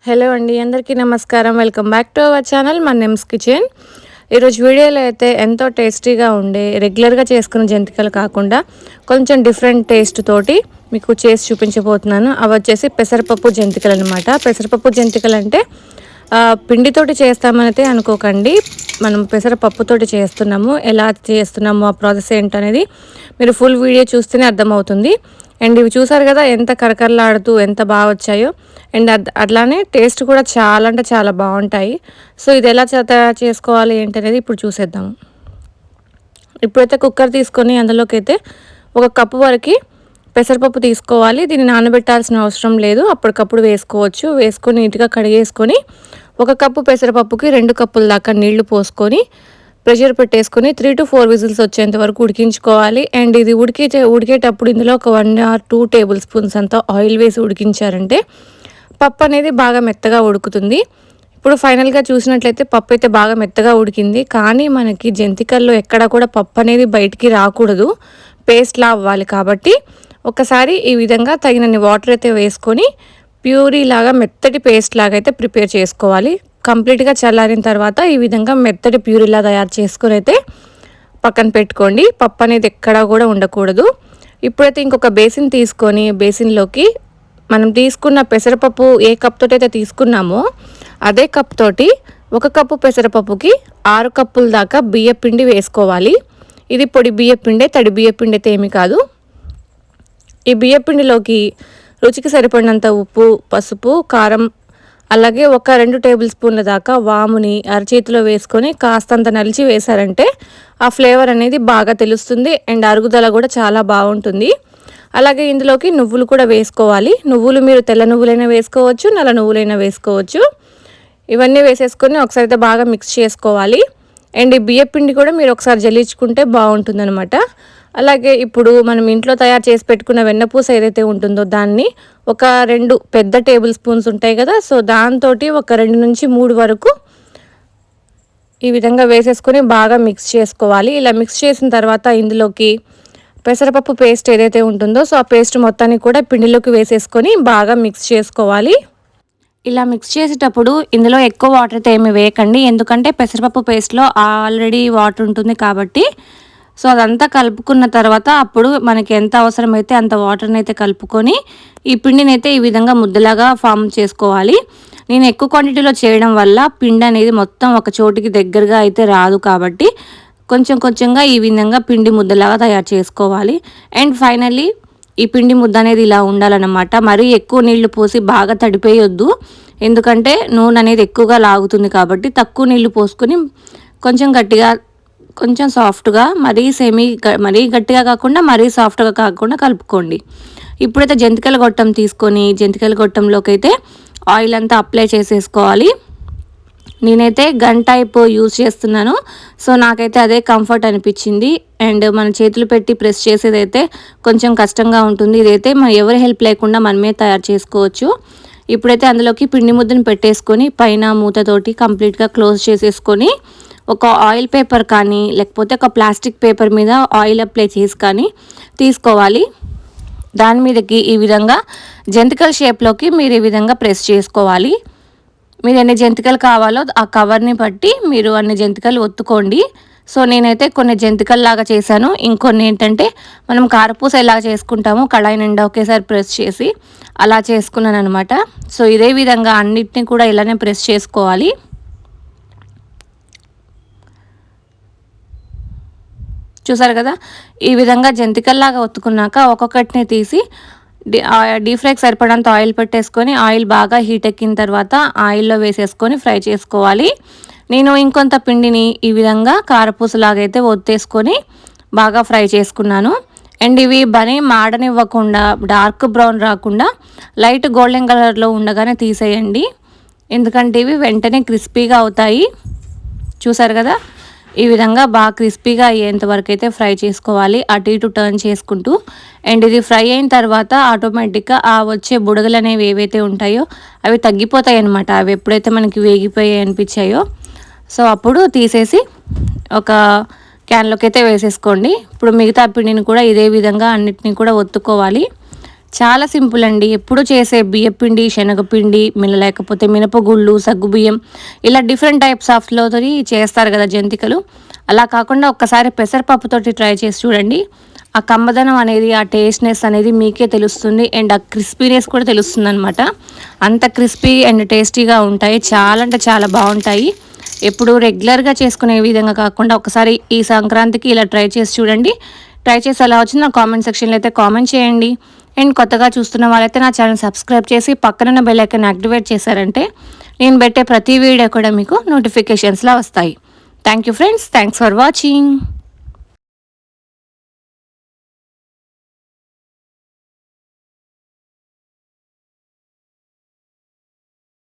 Hello అండి, అందరికీ నమస్కారం. Welcome back to our channel మన నేమ్స్ కిచెన్. ఈరోజు వీడియోలో అయితే ఎంతో టేస్టీగా ఉండే రెగ్యులర్గా చేసుకునే జంతికలు కాకుండా కొంచెం డిఫరెంట్ టేస్ట్ తోటి మీకు చేసి చూపించబోతున్నాను. అవి వచ్చేసి పెసరపప్పు జంతికలు అనమాట. పెసరపప్పు జంతికలు అంటే పిండితోటి చేస్తామనైతే అనుకోకండి. మనం పెసరపప్పుతోటి చేస్తున్నాము. ఎలా చేస్తున్నాము, ఆ ప్రాసెస్ ఏంటనేది మీరు ఫుల్ వీడియో చూస్తేనే అర్థమవుతుంది. అండ్ ఇవి చూసారు కదా ఎంత కరకరలాడుతూ ఎంత బాగా వచ్చాయో. అండ్ అట్లానే టేస్ట్ కూడా చాలా అంటే చాలా బాగుంటాయి. సో ఇది ఎలా తయారు చేసుకోవాలి ఏంటనేది ఇప్పుడు చూసేద్దాము. ఇప్పుడైతే కుక్కర్ తీసుకొని అందులోకి అయితే 1 కప్పు వరకు పెసరపప్పు తీసుకోవాలి. దీన్ని నానబెట్టాల్సిన అవసరం లేదు, అప్పటికప్పుడు వేసుకోవచ్చు. వేసుకొని నీట్గా కడిగేసుకొని 1 కప్పు పెసరపప్పుకి 2 కప్పుల దాకా నీళ్లు పోసుకొని ప్రెషర్ పెట్టేసుకొని 3 to 4 విజిల్స్ వచ్చేంత వరకు ఉడికించుకోవాలి. అండ్ ఇది ఉడికేటప్పుడు ఇందులో ఒక 1 or 2 టేబుల్ స్పూన్స్ అంతా ఆయిల్ వేసి ఉడికించారంటే పప్పు అనేది బాగా మెత్తగా ఉడుకుతుంది. ఇప్పుడు ఫైనల్గా చూసినట్లయితే పప్పు అయితే బాగా మెత్తగా ఉడికింది. కానీ మనకి జంతికల్లో ఎక్కడ కూడా పప్పు అనేది బయటికి రాకూడదు, పేస్ట్లా అవ్వాలి. కాబట్టి ఒకసారి ఈ విధంగా తగినన్ని వాటర్ అయితే వేసుకొని ప్యూరీ లాగా మెత్తటి పేస్ట్ లాగా అయితే ప్రిపేర్ చేసుకోవాలి. కంప్లీట్గా చల్లారిన తర్వాత ఈ విధంగా మెత్తటి ప్యూరీలా తయారు చేసుకొని అయితే పక్కన పెట్టుకోండి. పప్పు అనేది ఎక్కడా కూడా ఉండకూడదు. ఇప్పుడైతే ఇంకొక బేసిన్ తీసుకొని బేసిన్లోకి మనం తీసుకున్న పెసరపప్పు ఏ కప్ తోటి అయితే తీసుకున్నామో అదే కప్ తోటి 1 కప్పు పెసరపప్పుకి 6 కప్పుల దాకా బియ్యపిండి వేసుకోవాలి. ఇది పొడి బియ్యపిండే, తడి బియ్యపిండి అయితే ఏమీ కాదు. ఈ బియ్యపిండిలోకి రుచికి సరిపడినంత ఉప్పు, పసుపు, కారం, అలాగే ఒక 2 టేబుల్ స్పూన్ల దాకా వాముని అరచేతిలో వేసుకొని కాస్తంత నలిచి వేశారంటే ఆ ఫ్లేవర్ అనేది బాగా తెలుస్తుంది. అండ్ అరుగుదల కూడా చాలా బాగుంటుంది. అలాగే ఇందులోకి నువ్వులు కూడా వేసుకోవాలి. నువ్వులు మీరు తెల్ల నువ్వులైనా వేసుకోవచ్చు, నల్ల నువ్వులైనా వేసుకోవచ్చు. ఇవన్నీ వేసేసుకొని ఒకసారి అయితే బాగా మిక్స్ చేసుకోవాలి. అండ్ ఈ బియ్యపిండి కూడా మీరు ఒకసారి జల్లించుకుంటే బాగుంటుందన్నమాట. అలాగే ఇప్పుడు మనం ఇంట్లో తయారు చేసి పెట్టుకున్న వెన్నపూస ఏదైతే ఉంటుందో దాన్ని ఒక 2 పెద్ద టేబుల్ స్పూన్స్ ఉంటాయి కదా, సో దాంతో ఒక 2 నుంచి 3 వరకు ఈ విధంగా వేసేసుకొని బాగా మిక్స్ చేసుకోవాలి. ఇలా మిక్స్ చేసిన తర్వాత ఇందులోకి పెసరపప్పు పేస్ట్ ఏదైతే ఉంటుందో సో ఆ పేస్ట్ మొత్తాన్ని కూడా పిండిలోకి వేసేసుకొని బాగా మిక్స్ చేసుకోవాలి. ఇలా మిక్స్ చేసేటప్పుడు ఇందులో ఎక్కువ వాటర్ అయితే ఏమి వేయకండి, ఎందుకంటే పెసరపప్పు పేస్ట్లో ఆల్రెడీ వాటర్ ఉంటుంది కాబట్టి. సో అదంతా కలుపుకున్న తర్వాత అప్పుడు మనకి ఎంత అవసరమైతే అంత వాటర్ని అయితే కలుపుకొని ఈ పిండిని అయితే ఈ విధంగా ముద్దలాగా ఫామ్ చేసుకోవాలి. నేను ఎక్కువ క్వాంటిటీలో చేయడం వల్ల పిండి అనేది మొత్తం ఒక చోటికి దగ్గరగా అయితే రాదు, కాబట్టి కొంచెం కొంచెంగా ఈ విధంగా పిండి ముద్దలాగా తయారు చేసుకోవాలి. అండ్ ఫైనల్లీ ఈ పిండి ముద్ద అనేది ఇలా ఉండాలన్నమాట. మరీ ఎక్కువ నీళ్లు పోసి బాగా తడిపేయొద్దు, ఎందుకంటే నూనె అనేది ఎక్కువగా లాగుతుంది. కాబట్టి తక్కువ నీళ్లు పోసుకొని కొంచెం గట్టిగా, కొంచెం సాఫ్ట్గా, మరీ గట్టిగా కాకుండా మరీ సాఫ్ట్గా కాకుండా కలుపుకోండి. ఇప్పుడైతే జంతికల గొట్టం తీసుకొని జంతికల గొట్టంలోకి అయితే ఆయిల్ అంతా అప్లై చేసేసుకోవాలి. నేనైతే గన్ టైప్ యూజ్ చేస్తున్నాను, సో నాకైతే అదే కంఫర్ట్ అనిపించింది. అండ్ మన చేతులు పెట్టి ప్రెస్ చేసేదైతే కొంచెం కష్టంగా ఉంటుంది. ఇదైతే మనం ఎవరి హెల్ప్ లేకుండా మనమే తయారు చేసుకోవచ్చు. ఇప్పుడైతే అందులోకి పిండి ముద్దను పెట్టేసుకొని పైన మూతతోటి కంప్లీట్గా క్లోజ్ చేసేసుకొని ఒక ఆయిల్ పేపర్ కానీ లేకపోతే ఒక ప్లాస్టిక్ పేపర్ మీద ఆయిల్ అప్లై చేసి కానీ తీసుకోవాలి. దాని మీదకి ఈ విధంగా జంతికల షేప్లోకి మీరు ఈ విధంగా ప్రెస్ చేసుకోవాలి. మీరు ఎన్ని జంతికలు కావాలో ఆ కవర్ని బట్టి మీరు అన్ని జంతికలు ఒత్తుకోండి. సో నేనైతే కొన్ని జంతికల్లాగా చేశాను, ఇంకొన్ని ఏంటంటే మనం కారపూస ఎలా చేసుకుంటామో కళాయి నిండా ఒకేసారి ప్రెస్ చేసి అలా చేసుకున్నాను అనమాట. సో ఇదే విధంగా అన్నిటిని కూడా ఇలానే ప్రెస్ చేసుకోవాలి. చూసారు కదా, ఈ విధంగా జంతికల్లాగా ఒత్తుకున్నాక ఒక్కొక్కటిని తీసి డీప్ ఫ్రైకి సరిపడంత ఆయిల్ పెట్టేసుకొని ఆయిల్ బాగా హీట్ ఎక్కిన తర్వాత ఆయిల్లో వేసేసుకొని ఫ్రై చేసుకోవాలి. నేను ఇంకొంత పిండిని ఈ విధంగా కారపూసలాగైతే ఒత్తేసుకొని బాగా ఫ్రై చేసుకున్నాను. అండ్ ఇవి మాడనివ్వకుండా డార్క్ బ్రౌన్ రాకుండా లైట్ గోల్డెన్ కలర్లో ఉండగానే తీసేయండి, ఎందుకంటే ఇవి వెంటనే క్రిస్పీగా అవుతాయి. చూసారు కదా, ఈ విధంగా బాగా క్రిస్పీగా అయ్యేంత వరకు అయితే ఫ్రై చేసుకోవాలి, అటు ఇటు టర్న్ చేసుకుంటూ. అండ్ ఇది ఫ్రై అయిన తర్వాత ఆటోమేటిక్గా ఆ వచ్చే బుడగలు అనేవి ఏవైతే ఉంటాయో అవి తగ్గిపోతాయి అన్నమాట. అవి ఎప్పుడైతే మనకి వేగిపోయాయి అనిపించాయో సో అప్పుడు తీసేసి ఒక క్యాన్లోకి అయితే వేసేసుకోండి. ఇప్పుడు మిగతా పిండిని కూడా ఇదే విధంగా అన్నిటిని కూడా ఒత్తుకోవాలి. చాలా సింపుల్ అండి. ఎప్పుడు చేసే బియ్యపిండి, శనగపిండి, లేకపోతే మినపగుళ్ళు, సగ్గుబియ్యం ఇలా డిఫరెంట్ టైప్స్ ఆఫ్‌లోతోని చేస్తారు కదా జంతికలు. అలా కాకుండా ఒక్కసారి పెసరపప్పుతోటి ట్రై చేసి చూడండి. ఆ కమ్మదనం అనేది, ఆ టేస్ట్‌నెస్ అనేది మీకే తెలుస్తుంది. అండ్ ఆ క్రిస్పీనెస్ కూడా తెలుస్తుందనమాట. అంత క్రిస్పీ అండ్ టేస్టీగా ఉంటాయి. చాలా అంటే చాలా బావుంటాయి. ఎప్పుడు రెగ్యులర్‌గా చేసుకునే విధంగా కాకుండా ఒకసారి ఈ సంక్రాంతికి ఇలా ట్రై చేసి చూడండి. ట్రై చేసి ఎలా వచ్చిందో నా కామెంట్ సెక్షన్‌లో అయితే కామెంట్ చేయండి. అండ్ కొత్తగా చూస్తున్న వాళ్ళైతే నా ఛానల్ సబ్స్క్రైబ్ చేసి పక్కనున్న బెల్ ఐకాన్ యాక్టివేట్ చేశారంటే నేను పెట్టే ప్రతి వీడియో కూడా మీకు నోటిఫికేషన్స్‌లో వస్తాయి. Thank you friends. Thanks for watching.